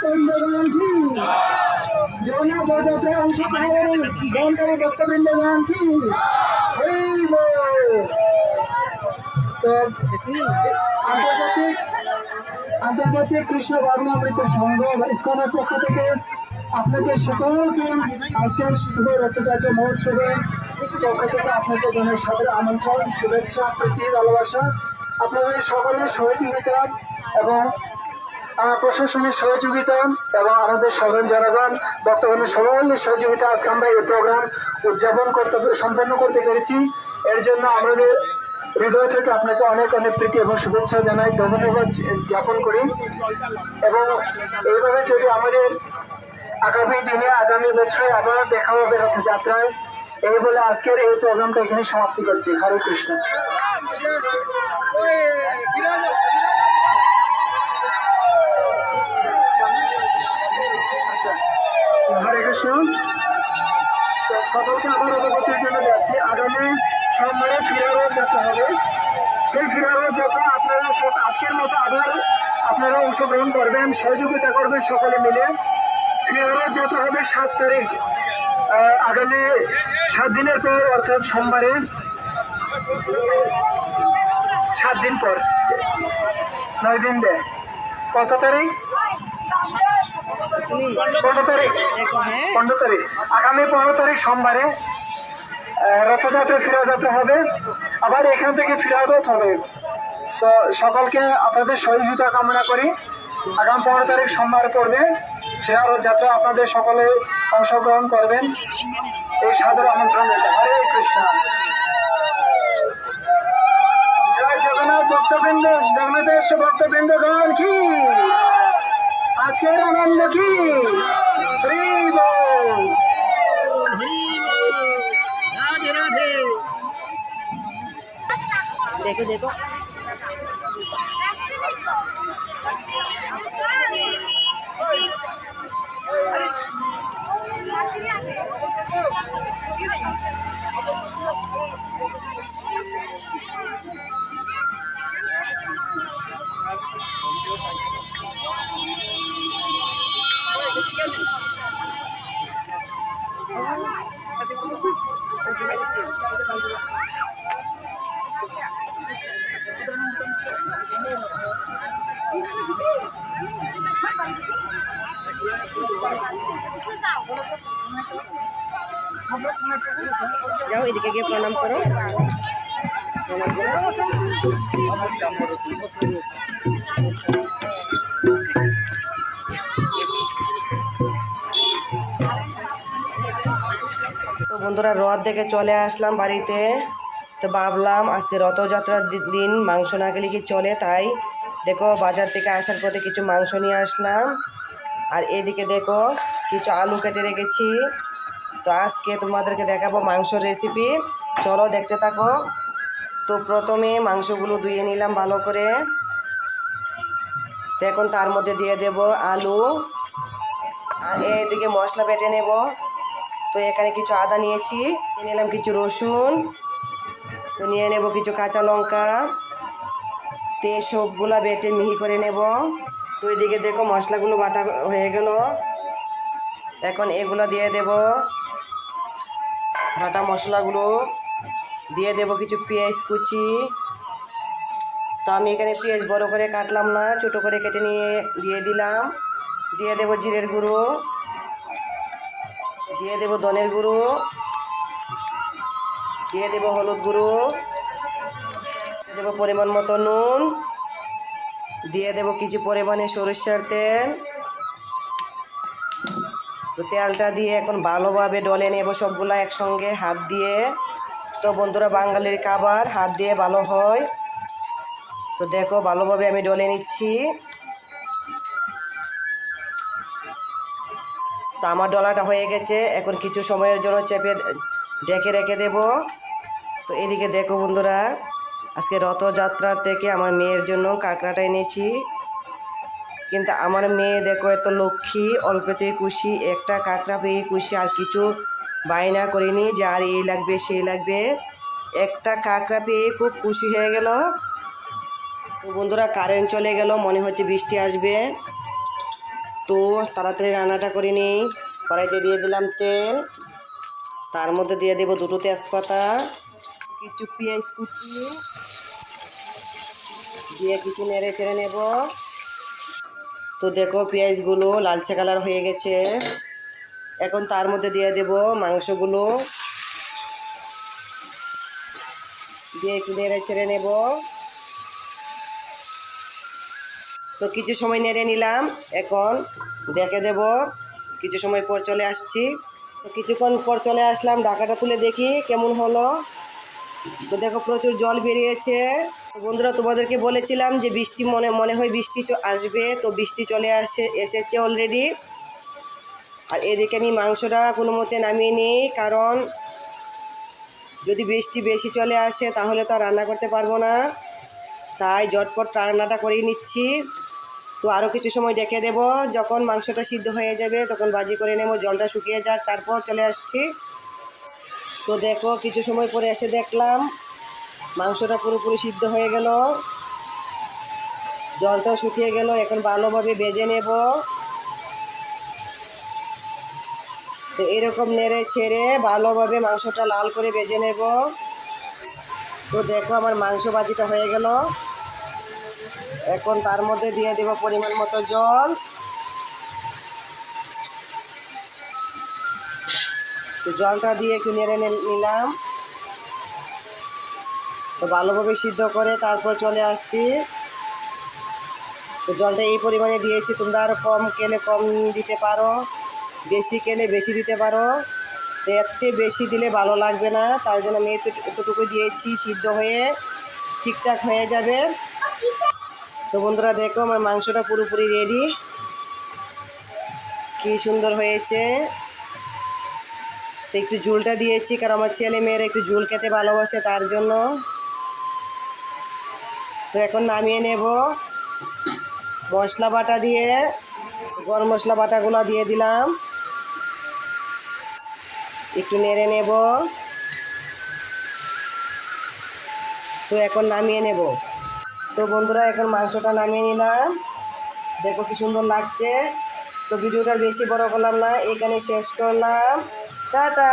ভক্তবৃন্দগণ কি, জগন্নাথ রথযাত্রায় অংশগ্রহণ গ্রহণকারী ভক্তবৃন্দগণ কি। তো আন্তর্জাতিক কৃষ্ণ ভাবনামৃত সংঘ ইসকনের পক্ষ থেকে আপনাদের সকলকে আজকের শুভ রথযাত্রা মহোৎসবের পক্ষ থেকে আপনাদের জানাই সাদর আমন্ত্রণ, শুভেচ্ছা, প্রীতি, ভালোবাসা। আপনাদের সকলের সহযোগিতা এবং প্রশাসনের সহযোগিতা এবং আমাদের সাধারণ জনগণ বর্তমানে সকলের সহযোগিতা আজকে আমরা এই প্রোগ্রাম উদযাপন সম্পন্ন করতে পেরেছি। এর জন্য আমাদের হৃদয় থেকে আপনাকে অনেক অনেক প্রীতি এবং শুভেচ্ছা জানাই, ধন্যবাদ জ্ঞাপন করি। এবং এইভাবে যদি আমাদের আগামী দিনে আগামী বছরে আবার দেখা হবে রথযাত্রায়, এই বলে আজকের এই প্রোগ্রামটা এখানে সমাপ্তি করছি। হরে কৃষ্ণ। হরে কৃষ্ণ। তো সকলকে আবার অবগতির জন্য যাচ্ছি, আগামী সোমবারে ফিরারত যাত্রা হবে। সেই ফিরারত যাত্রা আপনারা আজকের মতো আবার আপনারা অংশগ্রহণ করবেন, সহযোগিতা করবেন সকলে মিলে। ফিরারত যাত্রা হবে 7 তারিখ, আগামী 7 দিনের পর, অর্থাৎ সোমবারে 7 দিন পর, 9 দিন দেয়। কত তারিখ? 15 তারিখ। 15 তারিখ, আগামী 15 তারিখ সোমবারে রথযাত্রা ফিরাযাত্রা হবে। আবার এখান থেকে ফিরারত হবে। তো সকলকে আপনাদের সহযোগিতা কামনা করি। আগামী 15 তারিখ সোমবার পড়বে ফিরারত যাত্রা, আপনাদের সকলে অংশগ্রহণ করবেন, এই সাদর আমন্ত্রণ রইল। হরে কৃষ্ণ। জয় জগন্নাথ ভক্তবৃন্দ, জগন্নাথের ভক্তবৃন্দগণ কি, আজকের আনন্দ কি। देखो देखो जाओ इधर के प्रणाम करो। তো বন্ধুরা রথ দেখে চলে আসলাম বাড়িতে। তো ভাবলাম আজকে রথযাত্রার দিন মাংস না খেলে কি চলে, তাই দেখো বাজার থেকে আসার পথে কিছু মাংস নিয়ে আসলাম। আর এদিকে দেখো কিছু আলু কেটে রেখেছি। তো আজকে তোমাদেরকে দেখাবো মাংসর রেসিপি, চলো দেখতে থাকো। তো প্রথমে মাংসগুলো ধুয়ে নিলাম ভালো করে। এখন তার মধ্যে দিয়ে দেব আলু, আর এইদিকে মশলা বেটে নেব। তো এখানে কিছু আদা নিয়েছি, নিয়ে নিলাম কিছু রসুন, তো নিয়ে নেব কিছু কাঁচা লঙ্কা, তো সবগুলা বেটে মিহি করে নেব। তো এদিকে দেখো মশলাগুলো বাটা হয়ে গেল। এখন এগুলো দিয়ে দেব, বাটা মশলাগুলো দিয়ে দেব কিছু পেঁয়াজ কুচি। তো আমি এখানে পেঁয়াজ বড় করে কাটলাম না, ছোটো করে কেটে নিয়ে দিয়ে দিলাম। দিয়ে দেব জিরের গুঁড়ো, দিয়ে দেব ধনের গুঁড়ো, দিয়ে দেব হলুদ গুঁড়ো, দিয়ে দেব পরিমাণ মতো নুন, দিয়ে দেব কিছু পরিমাণে সরিষার তেল। তো তেলটা দিয়ে এখন ভালোভাবে ডলে নেব সবগুলা একসঙ্গে হাত দিয়ে। তো বন্ধুরা বাঙালির খাবার হাত দিয়ে ভালো হয়। তো দেখো ভালোভাবে আমি ডলে নিচ্ছি। তো আমার ডলাটা হয়ে গেছে, এখন কিছু সময়ের জন্য চেপে ঢেকে রেখে দেব। তো এদিকে দেখো বন্ধুরা, আজকে রথযাত্রা থেকে আমার মেয়ের জন্য কাঁকড়াটা এনেছি। কিন্তু আমার মেয়ে দেখো এত লক্ষ্মী, অল্পতেই খুশি, একটা কাঁকড়া পেয়ে খুশি, আর কিছু বায়না করিনি যে আর এই লাগবে সেই লাগবে। একটা কাঁকড়া পেয়ে খুব খুশি হয়ে গেল। তো বন্ধুরা কারেন্ট চলে গেল, মনে হচ্ছে বৃষ্টি আসবে। তো তাড়াতাড়ি রান্নাটা করে নিই। কড়াইতে দিয়ে দিলাম তেল, তার মধ্যে দিয়ে দেবো 2টো তেজপাতা, কিছু পেঁয়াজ কুচি দিয়ে কিছু নেড়ে চেড়ে নেব। তো দেখো পেঁয়াজগুলো লালচে কালার হয়ে গেছে। এখন তার মধ্যে দিয়ে দেব মাংসগুলো, দিয়ে একটু নেড়ে ছেড়ে নেব। তো কিছু সময় নেড়ে নিলাম, এখন ঢেকে দেব। কিছু সময় পর চলে আসছি। তো কিছুক্ষণ পর চলে আসলাম, ঢাকাটা তুলে দেখি কেমন হলো। তো দেখো প্রচুর জল বেরিয়েছে। তো বন্ধুরা, তোমাদেরকে বলেছিলাম যে বৃষ্টি মনে মনে হয় বৃষ্টি আসবে, তো বৃষ্টি চলে এসেছে অলরেডি। আর এদিকে আমি মাংসটা কোনো মতে নামিয়ে নিই, কারণ যদি বৃষ্টি বেশি চলে আসে তাহলে তো আর রান্না করতে পারবো না, তাই ঝটপট রান্নাটা করেই নিচ্ছি। তো আরও কিছু সময় ঢেকে দেব, যখন মাংসটা সিদ্ধ হয়ে যাবে তখন ভাজি করে নেব, জলটা শুকিয়ে যাক, তারপর চলে আসছি। তো দেখো কিছু সময় পরে এসে দেখলাম মাংসটা পুরোপুরি সিদ্ধ হয়ে গেল, জলটা শুকিয়ে গেল। এখন ভালোভাবে ভেজে নেব। তো এরকম নেড়ে ছেড়ে ভালোভাবে মাংসটা লাল করে ভেজে নেব। তো দেখো আমার মাংস ভাজিটা হয়ে গেল। এখন তার মধ্যে দিয়ে দেব পরিমাণ মতো জল। তো জলটা দিয়ে একটু নেড়ে নিলাম। তো ভালোভাবে সিদ্ধ করে তারপর চলে আসছি। তো জলটা এই পরিমাণে দিয়েছি, তোমরা আরও কম খেলে কম দিতে পারো, বেশি খেলে বেশি দিতে পারো। তো এর থেকে বেশি দিলে ভালো লাগবে না, তার জন্য আমি এতটুকু দিয়েছি, সিদ্ধ হয়ে ঠিকঠাক হয়ে যাবে। তো বন্ধুরা দেখো আমার মাংসটা পুরোপুরি রেডি, কি সুন্দর হয়েছে। তো একটু ঝোলটা দিয়েছি, কারণ আমার ছেলে মেয়েরা একটু ঝোল খেতে ভালোবাসে, তার জন্য। তো এখন নামিয়ে নেব। মশলা বাটা দিয়ে গরম মশলা বাটাগুলো দিয়ে দিলাম, একটু নেড়ে নেব। তো এখন নামিয়ে নেব। তো বন্ধুরা এখন মাংসটা নামিয়ে নিলাম, দেখো কি সুন্দর লাগছে। তো ভিডিওটা বেশি বড় করলাম না, এখানে শেষ করলাম। টাটা।